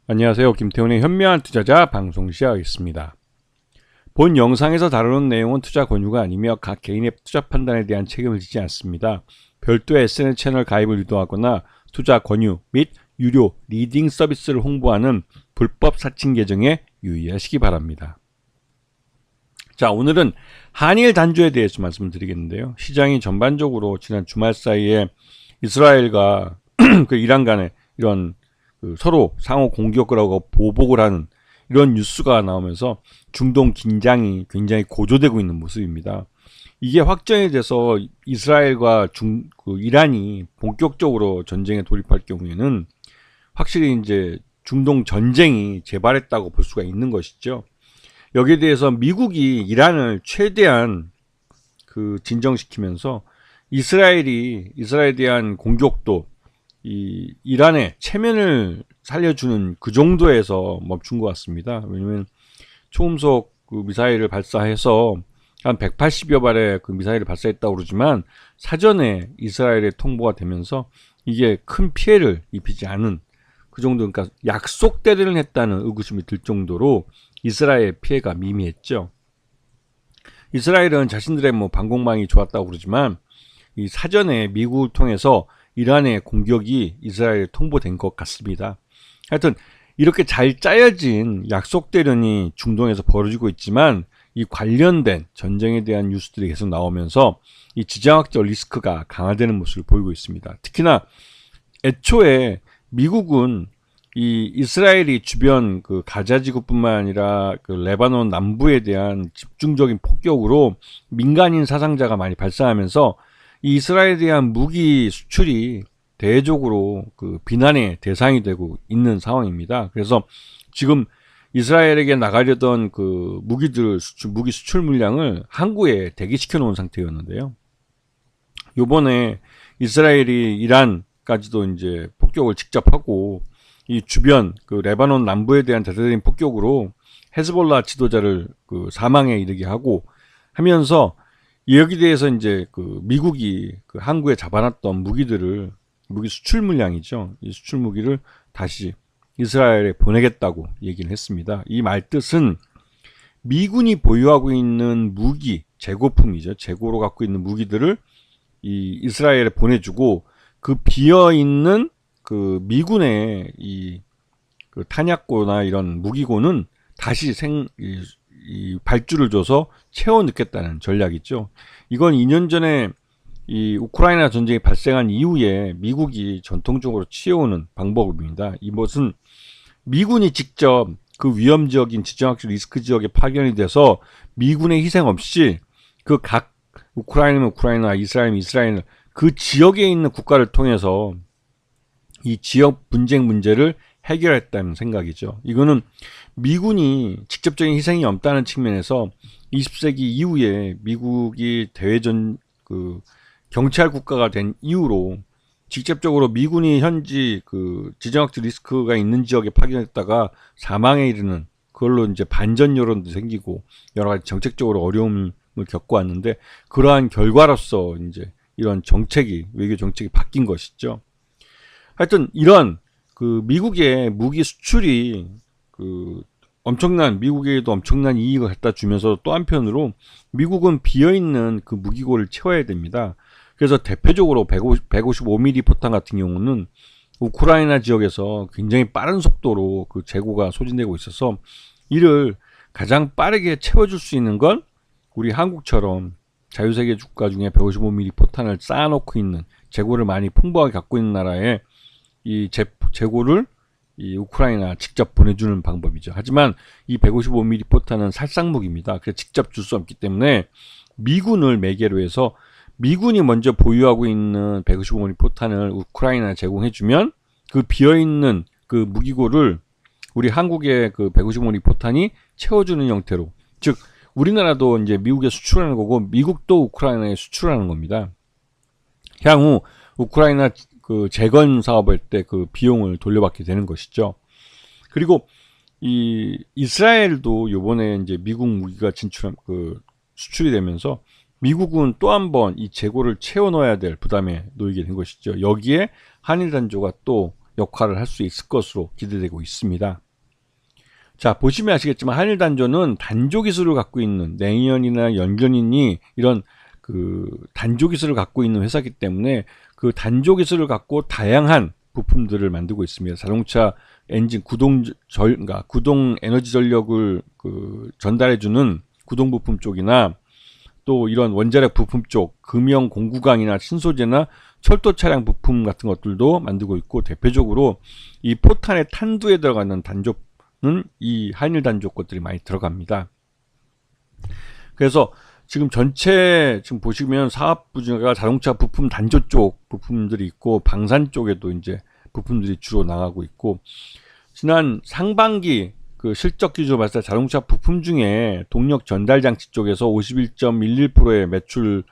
안녕하세요. 김태훈의 현명한 투자자 방송 시작하겠습니다. 본 영상에서 다루는 내용은 투자 권유가 아니며 각 개인의 투자 판단에 대한 책임을 지지 않습니다. 별도의 SNS 채널 가입을 유도하거나 투자 권유 및 유료 리딩 서비스를 홍보하는 불법 사칭 계정에 유의하시기 바랍니다. 자, 오늘은 한일 단조에 대해서 말씀을 드리겠는데요. 시장이 전반적으로 지난 주말 사이에 이스라엘과 그 이란 간의 이런 서로 상호 공격을 하고 보복을 하는 이런 뉴스가 나오면서 중동 긴장이 굉장히 고조되고 있는 모습입니다. 이게 확정이 돼서 이스라엘과 이란이 본격적으로 전쟁에 돌입할 경우에는 확실히 이제 중동 전쟁이 재발했다고 볼 수가 있는 것이죠. 여기에 대해서 미국이 이란을 최대한 진정시키면서 이스라엘에 대한 공격도 이 이란의 체면을 살려주는 그 정도에서 멈춘 것 같습니다. 왜냐하면 초음속 미사일을 발사해서 한 180여 발의 미사일을 발사했다고 그러지만 사전에 이스라엘에 통보가 되면서 이게 큰 피해를 입히지 않은 그 정도, 그러니까 약속대로는 했다는 의구심이 들 정도로 이스라엘 피해가 미미했죠. 이스라엘은 자신들의 방공망이 좋았다고 그러지만 이 사전에 미국을 통해서 이란의 공격이 이스라엘에 통보된 것 같습니다. 하여튼 이렇게 잘 짜여진 약속대련이 중동에서 벌어지고 있지만 이 관련된 전쟁에 대한 뉴스들이 계속 나오면서 이 지정학적 리스크가 강화되는 모습을 보이고 있습니다. 특히나 애초에 미국은 이 이스라엘이 주변 가자 지구뿐만 아니라 레바논 남부에 대한 집중적인 폭격으로 민간인 사상자가 많이 발생하면서 이 이스라엘에 대한 무기 수출이 대외적으로 비난의 대상이 되고 있는 상황입니다. 그래서 지금 이스라엘에게 나가려던 무기 수출 물량을 항구에 대기시켜 놓은 상태였는데요. 요번에 이스라엘이 이란까지도 이제 폭격을 직접 하고 이 주변 레바논 남부에 대한 대대적인 폭격으로 헤즈볼라 지도자를 사망에 이르게 하고 하면서 여기에 대해서 이제 미국이 항구에 잡아놨던 무기 수출 물량이죠. 이 수출 무기를 다시 이스라엘에 보내겠다고 얘기를 했습니다. 이 말 뜻은 미군이 보유하고 있는 무기, 재고품이죠. 재고로 갖고 있는 무기들을 이 이스라엘에 보내주고 비어있는 미군의 탄약고나 이런 무기고는 다시 이 발주를 줘서 채워 넣겠다는 전략이죠. 이건 2년 전에 이 우크라이나 전쟁이 발생한 이후에 미국이 전통적으로 취해오는 방법입니다. 이것은 미군이 직접 위험 지역인 지정학적 리스크 지역에 파견이 돼서 미군의 희생 없이 각 우크라이나면 우크라이나, 이스라엘이면 이스라엘 그 지역에 있는 국가를 통해서 이 지역 분쟁 문제를 해결했다는 생각이죠. 이거는 미군이 직접적인 희생이 없다는 측면에서 20세기 이후에 미국이 대외전 경찰 국가가 된 이후로 직접적으로 미군이 현지 지정학적 리스크가 있는 지역에 파견했다가 사망에 이르는 그걸로 이제 반전 여론도 생기고 여러 가지 정책적으로 어려움을 겪고 왔는데 그러한 결과로서 이제 이런 외교 정책이 바뀐 것이죠. 하여튼 이런 미국의 무기 수출이 미국에도 엄청난 이익을 갖다 주면서 또 한편으로 미국은 비어있는 무기고를 채워야 됩니다. 그래서 대표적으로 155mm 포탄 같은 경우는 우크라이나 지역에서 굉장히 빠른 속도로 재고가 소진되고 있어서 이를 가장 빠르게 채워줄 수 있는 건 우리 한국처럼 자유세계 국가 중에 155mm 포탄을 쌓아놓고 있는 재고를 많이 풍부하게 갖고 있는 나라에 이 재고를 이 우크라이나 직접 보내주는 방법이죠. 하지만 이 155mm 포탄은 살상무기입니다. 그래서 직접 줄 수 없기 때문에 미군을 매개로 해서 미군이 먼저 보유하고 있는 155mm 포탄을 우크라이나에 제공해주면 비어있는 무기고를 우리 한국의 155mm 포탄이 채워주는 형태로, 즉 우리나라도 이제 미국에 수출하는 거고 미국도 우크라이나에 수출하는 겁니다. 향후 우크라이나 재건 사업할 때 비용을 돌려받게 되는 것이죠. 그리고 이 이스라엘도 요번에 이제 미국 무기가 수출이 되면서 미국은 또 한 번 이 재고를 채워 넣어야 될 부담에 놓이게 된 것이죠. 여기에 한일 단조가 또 역할을 할 수 있을 것으로 기대되고 있습니다. 자, 보시면 아시겠지만 한일 단조는 단조 기술을 갖고 있는 냉연이나 연견인이 이런 그 단조 기술을 갖고 있는 회사이기 때문에 그 단조 기술을 갖고 다양한 부품들을 만들고 있습니다. 자동차 엔진 그러니까 구동 에너지 전력을 전달해주는 구동 부품 쪽이나 또 이런 원자력 부품 쪽, 금형 공구강이나 신소재나 철도 차량 부품 같은 것들도 만들고 있고, 대표적으로 이 포탄의 탄두에 들어가는 단조는 이 한일 단조 것들이 많이 들어갑니다. 그래서 지금 보시면 사업 부지가 자동차 부품 단조 쪽 부품들이 있고, 방산 쪽에도 이제 부품들이 주로 나가고 있고, 지난 상반기 그 실적 기준으로 봤을 때 자동차 부품 중에 동력 전달 장치 쪽에서 51.11%의 매출을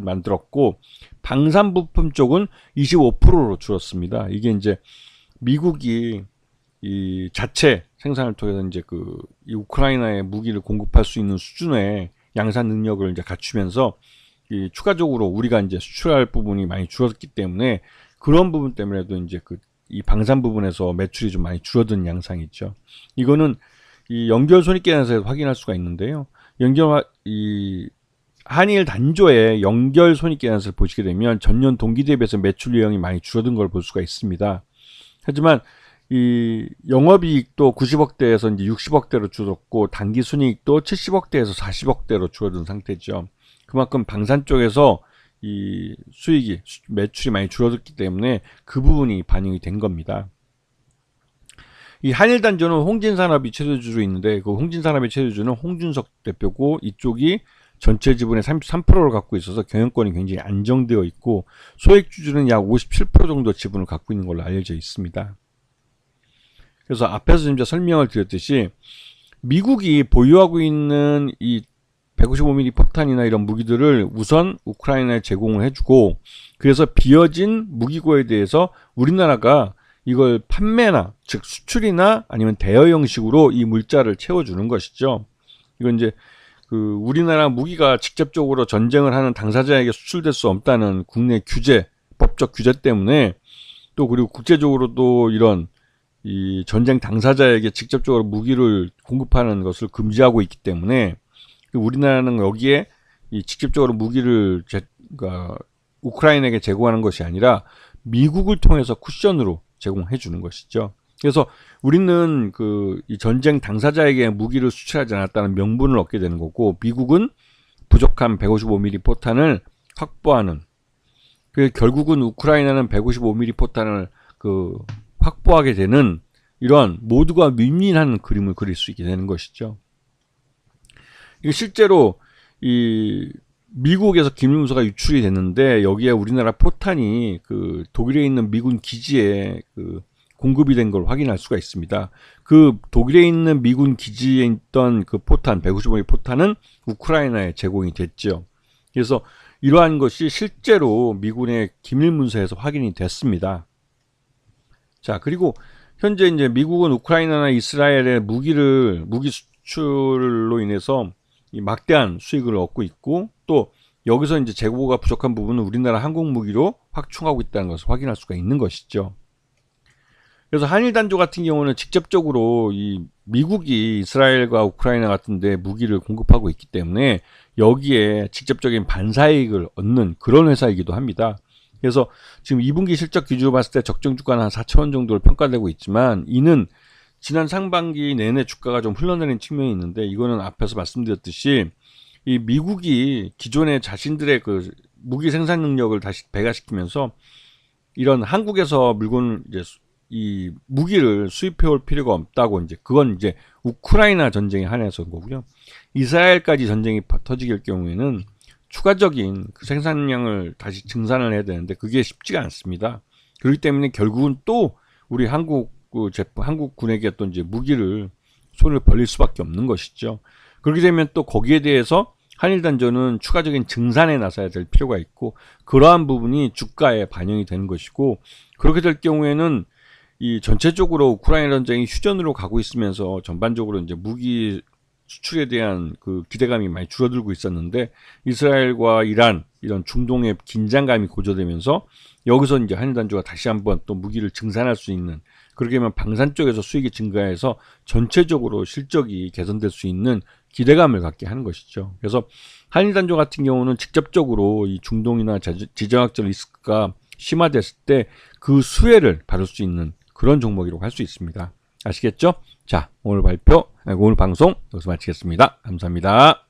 만들었고, 방산 부품 쪽은 25%로 줄었습니다. 이게 이제 미국이 이 자체 생산을 통해서 이제 이 우크라이나에 무기를 공급할 수 있는 수준의 양산 능력을 이제 갖추면서 이 추가적으로 우리가 이제 수출할 부분이 많이 줄었기 때문에, 그런 부분 때문에도 이제 이 방산 부분에서 매출이 좀 많이 줄어든 양상이 있죠. 이거는 이 연결 손익계산서에서 확인할 수가 있는데요. 이 한일 단조의 연결 손익계산서를 보시게 되면 전년 동기 대비해서 매출 유형이 많이 줄어든 걸 볼 수가 있습니다. 하지만 이 영업이익도 90억대에서 이제 60억대로 줄었고, 당기순이익도 70억대에서 40억대로 줄어든 상태죠. 그만큼 방산 쪽에서 이 매출이 많이 줄어들기 때문에 그 부분이 반영이 된 겁니다. 이 한일단조는 홍진산업이 최대주로 있는데, 그 홍진산업의 최대주는 홍준석 대표고, 이쪽이 전체 지분의 33%를 갖고 있어서 경영권이 굉장히 안정되어 있고, 소액주주는 약 57% 정도 지분을 갖고 있는 걸로 알려져 있습니다. 그래서 앞에서 이제 설명을 드렸듯이 미국이 보유하고 있는 이 155mm 포탄이나 이런 무기들을 우선 우크라이나에 제공을 해주고, 그래서 비어진 무기고에 대해서 우리나라가 이걸 판매나, 즉 수출이나 아니면 대여 형식으로 이 물자를 채워주는 것이죠. 이건 이제 우리나라 무기가 직접적으로 전쟁을 하는 당사자에게 수출될 수 없다는 국내 법적 규제 때문에, 또 그리고 국제적으로도 이런 이 전쟁 당사자에게 직접적으로 무기를 공급하는 것을 금지하고 있기 때문에, 우리나라는 여기에 이 직접적으로 무기를 그러니까 우크라이나에게 제공하는 것이 아니라 미국을 통해서 쿠션으로 제공해 주는 것이죠. 그래서 우리는 이 전쟁 당사자에게 무기를 수출하지 않았다는 명분을 얻게 되는 거고, 미국은 부족한 155mm 포탄을 확보하는, 결국은 우크라이나는 155mm 포탄을 확보하게 되는 이런 모두가 윈윈한 그림을 그릴 수 있게 되는 것이죠. 이게 실제로 이 미국에서 기밀문서가 유출이 됐는데, 여기에 우리나라 포탄이 독일에 있는 미군 기지에 공급이 된 걸 확인할 수가 있습니다. 독일에 있는 미군 기지에 있던 포탄, 155mm 포탄은 우크라이나에 제공이 됐죠. 그래서 이러한 것이 실제로 미군의 기밀문서에서 확인이 됐습니다. 자, 그리고 현재 이제 미국은 우크라이나나 이스라엘의 무기 수출로 인해서 이 막대한 수익을 얻고 있고, 또 여기서 이제 재고가 부족한 부분은 우리나라 항공 무기로 확충하고 있다는 것을 확인할 수가 있는 것이죠. 그래서 한일 단조 같은 경우는 직접적으로 이 미국이 이스라엘과 우크라이나 같은 데 무기를 공급하고 있기 때문에 여기에 직접적인 반사이익을 얻는 그런 회사이기도 합니다. 그래서 지금 2분기 실적 기준으로 봤을 때 적정 주가는 한 4,000원 정도로 평가되고 있지만, 이는 지난 상반기 내내 주가가 좀 흘러내린 측면이 있는데, 이거는 앞에서 말씀드렸듯이 이 미국이 기존의 자신들의 무기 생산 능력을 다시 배가시키면서 이런 한국에서 이 무기를 수입해 올 필요가 없다고, 그건 이제 우크라이나 전쟁에 한해서인 거고요. 이스라엘까지 전쟁이 터지게 될 경우에는 추가적인 생산량을 다시 증산을 해야 되는데 그게 쉽지가 않습니다. 그렇기 때문에 결국은 또 우리 한국군에게 또 이제 무기를 손을 벌릴 수밖에 없는 것이죠. 그렇게 되면 또 거기에 대해서 한일단조는 추가적인 증산에 나서야 될 필요가 있고, 그러한 부분이 주가에 반영이 되는 것이고, 그렇게 될 경우에는 이 전체적으로 우크라이나 전쟁이 휴전으로 가고 있으면서 전반적으로 이제 무기 수출에 대한 기대감이 많이 줄어들고 있었는데, 이스라엘과 이란 이런 중동의 긴장감이 고조되면서 여기서 이제 한일단조가 다시 한번 또 무기를 증산할 수 있는, 그렇게 하면 방산 쪽에서 수익이 증가해서 전체적으로 실적이 개선될 수 있는 기대감을 갖게 하는 것이죠. 그래서 한일단조 같은 경우는 직접적으로 이 중동이나 지정학적 리스크가 심화됐을 때 그 수혜를 받을 수 있는 그런 종목이라고 할 수 있습니다. 아시겠죠? 자, 오늘 방송 여기서 마치겠습니다. 감사합니다.